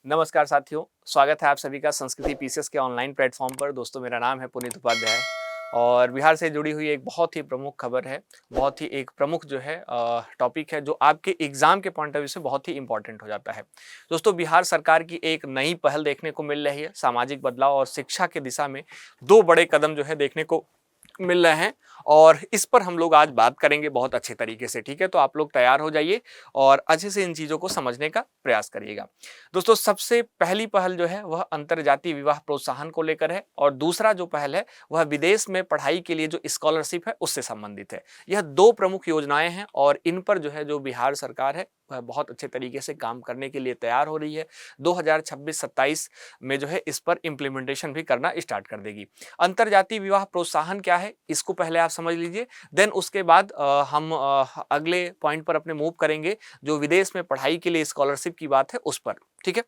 नमस्कार साथियों, स्वागत है आप सभी का संस्कृति पीसीएस के ऑनलाइन प्लेटफॉर्म पर। दोस्तों मेरा नाम है पुनीत उपाध्याय और बिहार से जुड़ी हुई एक बहुत ही प्रमुख खबर है, बहुत ही एक प्रमुख जो है टॉपिक है जो आपके एग्जाम के पॉइंट ऑफ व्यू से बहुत ही इंपॉर्टेंट हो जाता है। दोस्तों बिहार सरकार की एक नई पहल देखने को मिल रही है, सामाजिक बदलाव और शिक्षा के दिशा में दो बड़े कदम जो है देखने को मिल रहे हैं और इस पर हम लोग आज बात करेंगे बहुत अच्छे तरीके से। ठीक है, तो आप लोग तैयार हो जाइए और अच्छे से इन चीज़ों को समझने का प्रयास करिएगा। दोस्तों सबसे पहली पहल जो है वह अंतर्जातीय विवाह प्रोत्साहन को लेकर है और दूसरा जो पहल है वह विदेश में पढ़ाई के लिए जो स्कॉलरशिप है उससे संबंधित है। यह दो प्रमुख योजनाएं हैं और इन पर जो है जो बिहार सरकार है वह बहुत अच्छे तरीके से काम करने के लिए तैयार हो रही है। 2026-27 में जो है इस पर इम्प्लीमेंटेशन भी करना स्टार्ट कर देगी। अंतर्जातीय विवाह प्रोत्साहन क्या है इसको पहले आप समझ लीजिए, देन उसके बाद हम अगले पॉइंट पर अपने मूव करेंगे जो विदेश में पढ़ाई के लिए स्कॉलरशिप की बात है उस पर। ठीक है,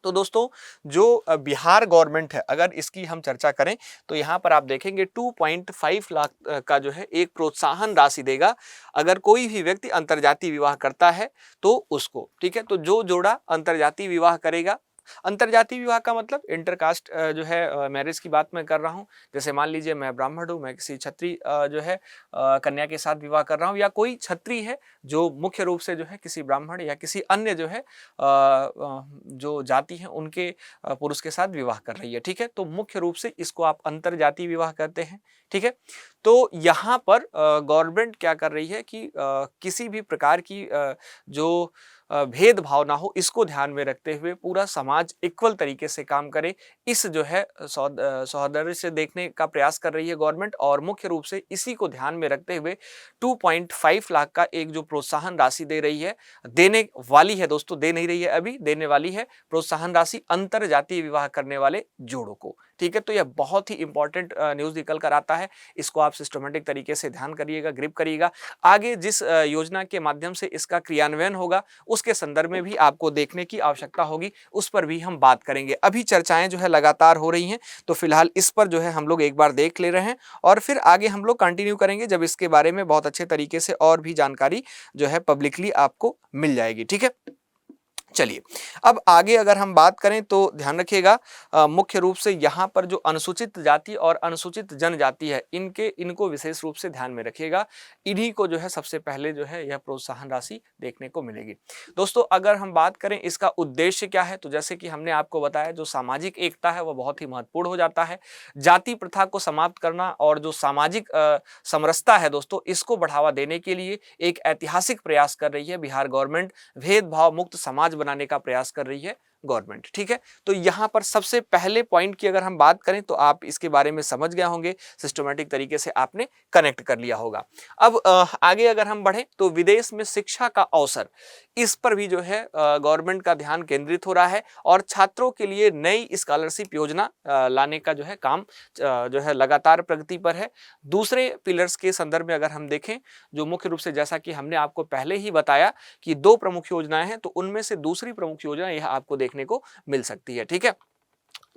तो दोस्तों जो बिहार गवर्नमेंट है अगर इसकी हम चर्चा करें तो यहाँ पर आप देखेंगे 2.5 लाख का जो है एक प्रोत्साहन राशि देगा अगर कोई भी व्यक्ति अंतर्जातीय विवाह करता है तो उसको। ठीक है, तो जो जोड़ा अंतर्जातीय विवाह करेगा, अंतर्जातीय विवाह का मतलब इंटरकास्ट जो है मैरिज की बात मैं कर रहा हूँ। जैसे मान लीजिए मैं ब्राह्मण हूँ, मैं किसी क्षत्रिय जो है कन्या के साथ विवाह कर रहा हूँ या कोई क्षत्रिय है जो मुख्य रूप से जो है किसी ब्राह्मण या किसी अन्य जो है जो जाति है उनके पुरुष के साथ विवाह कर रही है। ठीक है, तो मुख्य रूप से इसको आप अंतर्जातीय विवाह कहते हैं। ठीक है, तो यहाँ पर गवर्नमेंट क्या कर रही है कि किसी भी प्रकार की जो भेदभाव ना हो इसको ध्यान में रखते हुए पूरा समाज इक्वल तरीके से काम करे, इस जो है सौहार्द से देखने का प्रयास कर रही है गवर्नमेंट और मुख्य रूप से इसी को ध्यान में रखते हुए 2.5 लाख का एक जो प्रोत्साहन राशि दे रही है, देने वाली है दोस्तों, दे नहीं रही है अभी, देने वाली है प्रोत्साहन राशि अंतरजातीय विवाह करने वाले जोड़ों को। ठीक है, तो यह बहुत ही इंपॉर्टेंट न्यूज निकल कर आता है, इसको आप सिस्टमेटिक तरीके से ध्यान करिएगा, ग्रिप करिएगा। आगे जिस योजना के माध्यम से इसका क्रियान्वयन होगा उसके संदर्भ में भी आपको देखने की आवश्यकता होगी, उस पर भी हम बात करेंगे। अभी चर्चाएं जो है लगातार हो रही हैं तो फिलहाल इस पर जो है हम लोग एक बार देख ले रहे हैं और फिर आगे हम लोग कंटिन्यू करेंगे जब इसके बारे में बहुत अच्छे तरीके से और भी जानकारी जो है पब्लिकली आपको मिल जाएगी। ठीक है, चलिए अब आगे अगर हम बात करें तो ध्यान रखिएगा मुख्य रूप से यहाँ पर जो अनुसूचित जाति और अनुसूचित जनजाति है इनको विशेष रूप से ध्यान में रखिएगा, इन्हीं को जो है सबसे पहले जो है यह प्रोत्साहन राशि देखने को मिलेगी। दोस्तों अगर हम बात करें इसका उद्देश्य क्या है तो जैसे कि हमने आपको बताया जो सामाजिक एकता है वह बहुत ही महत्वपूर्ण हो जाता है, जाति प्रथा को समाप्त करना और जो सामाजिक समरसता है दोस्तों इसको बढ़ावा देने के लिए एक ऐतिहासिक प्रयास कर रही है बिहार गवर्नमेंट, भेदभाव मुक्त समाज बनाने का प्रयास कर रही है गवर्नमेंट। ठीक है, तो यहां पर सबसे पहले पॉइंट की अगर हम बात करें तो आप इसके बारे में समझ गए होंगे, सिस्टमैटिक तरीके से आपने कनेक्ट कर लिया होगा। अब आगे अगर हम बढ़ें तो विदेश में शिक्षा का अवसर, इस पर भी जो है गवर्नमेंट का ध्यान केंद्रित हो रहा है और छात्रों के लिए नई स्कॉलरशिप योजना लाने का जो है काम जो है लगातार प्रगति पर है। दूसरे पिलर्स के संदर्भ में अगर हम देखें जो मुख्य रूप से जैसा कि हमने आपको पहले ही बताया कि दो प्रमुख योजनाएं हैं तो उनमें से दूसरी प्रमुख योजना यह आपको देखने को मिल सकती है। ठीक है,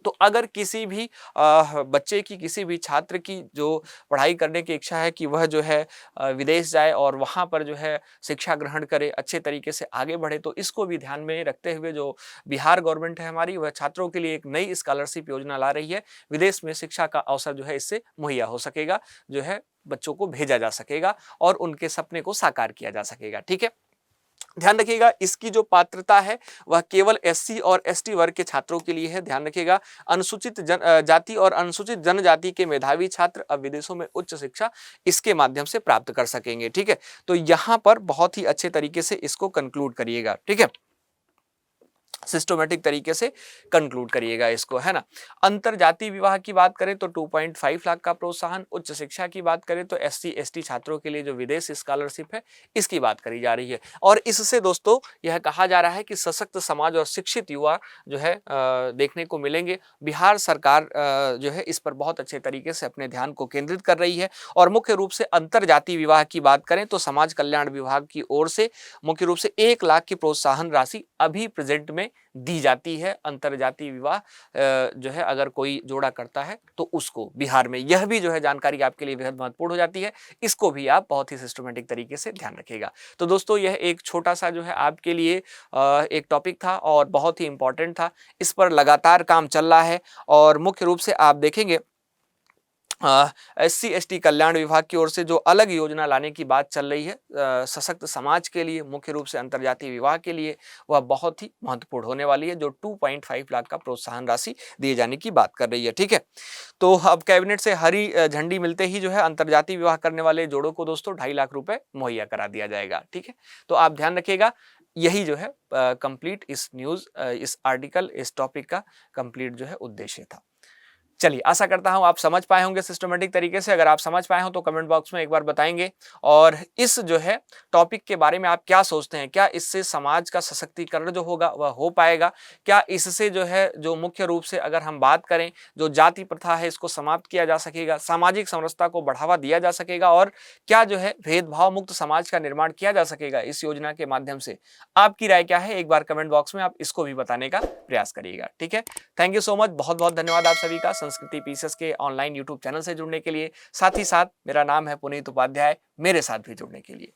तो अगर किसी भी बच्चे की, किसी भी छात्र की जो पढ़ाई करने की इच्छा है कि वह जो है विदेश जाए और वहाँ पर जो है शिक्षा ग्रहण करे, अच्छे तरीके से आगे बढ़े, तो इसको भी ध्यान में रखते हुए जो बिहार गवर्नमेंट है हमारी वह छात्रों के लिए एक नई स्कॉलरशिप योजना ला रही है। विदेश में शिक्षा का अवसर जो है इससे मुहैया हो सकेगा, जो है बच्चों को भेजा जा सकेगा और उनके सपने को साकार किया जा सकेगा। ठीक है, ध्यान रखिएगा इसकी जो पात्रता है वह केवल एससी और एसटी वर्ग के छात्रों के लिए है। ध्यान रखिएगा अनुसूचित जाति और अनुसूचित जनजाति के मेधावी छात्र अब विदेशों में उच्च शिक्षा इसके माध्यम से प्राप्त कर सकेंगे। ठीक है, तो यहां पर बहुत ही अच्छे तरीके से इसको कंक्लूड करिएगा। ठीक है, सिस्टमेटिक तरीके से कंक्लूड करिएगा इसको, है ना। अंतरजातीय विवाह की बात करें तो 2.5 लाख का प्रोत्साहन, उच्च शिक्षा की बात करें तो एससी एसटी छात्रों के लिए जो विदेश स्कॉलरशिप है इसकी बात करी जा रही है और इससे दोस्तों यह कहा जा रहा है कि सशक्त समाज और शिक्षित युवा जो है देखने को मिलेंगे। बिहार सरकार जो है इस पर बहुत अच्छे तरीके से अपने ध्यान को केंद्रित कर रही है और मुख्य रूप से अंतरजातीय विवाह की बात करें तो समाज कल्याण विभाग की ओर से मुख्य रूप से 1 लाख की प्रोत्साहन राशि अभी प्रेजेंट में दी जाती है अंतरजातीय विवाह जो है अगर कोई जोड़ा करता है तो उसको बिहार में। यह भी जो है जानकारी आपके लिए बेहद महत्वपूर्ण हो जाती है, इसको भी आप बहुत ही सिस्टमेटिक तरीके से ध्यान रखिएगा। तो दोस्तों यह एक छोटा सा जो है आपके लिए एक टॉपिक था और बहुत ही इंपॉर्टेंट था। इस पर लगातार काम चल रहा है और मुख्य रूप से आप देखेंगे एससी एसटी कल्याण विभाग की ओर से जो अलग योजना लाने की बात चल रही है सशक्त समाज के लिए, मुख्य रूप से अंतर्जातीय विवाह के लिए, वह बहुत ही महत्वपूर्ण होने वाली है, जो 2.5 लाख का प्रोत्साहन राशि दिए जाने की बात कर रही है। ठीक है, तो अब कैबिनेट से हरी झंडी मिलते ही जो है अंतर्जातीय विवाह करने वाले जोड़ों को दोस्तों 2.5 लाख रुपए मुहैया करा दिया जाएगा। ठीक है, तो आप ध्यान रखिएगा, यही जो है कंप्लीट इस न्यूज इस आर्टिकल इस टॉपिक का कंप्लीट जो है उद्देश्य था। चलिए, आशा करता हूं आप समझ पाए होंगे सिस्टमेटिक तरीके से। अगर आप समझ पाए हो तो कमेंट बॉक्स में एक बार बताएंगे। और इस जो है टॉपिक के बारे में आप क्या सोचते हैं? क्या इससे समाज का सशक्तिकरण जो होगा वह हो पाएगा? क्या इससे जो है जो मुख्य रूप से अगर हम बात करें जो जाति प्रथा है इसको समाप्त किया जा सकेगा, सामाजिक समरसता को बढ़ावा दिया जा सकेगा और क्या जो है भेदभाव मुक्त समाज का निर्माण किया जा सकेगा इस योजना के माध्यम से? आपकी राय क्या है? एक बार कमेंट बॉक्स में आप इसको भी बताने का प्रयास करिएगा। ठीक है, थैंक यू सो मच, बहुत बहुत धन्यवाद आप सभी का संस्कृति पीसेस के ऑनलाइन यूट्यूब चैनल से जुड़ने के लिए। साथ ही साथ मेरा नाम है पुनीत उपाध्याय, मेरे साथ भी जुड़ने के लिए।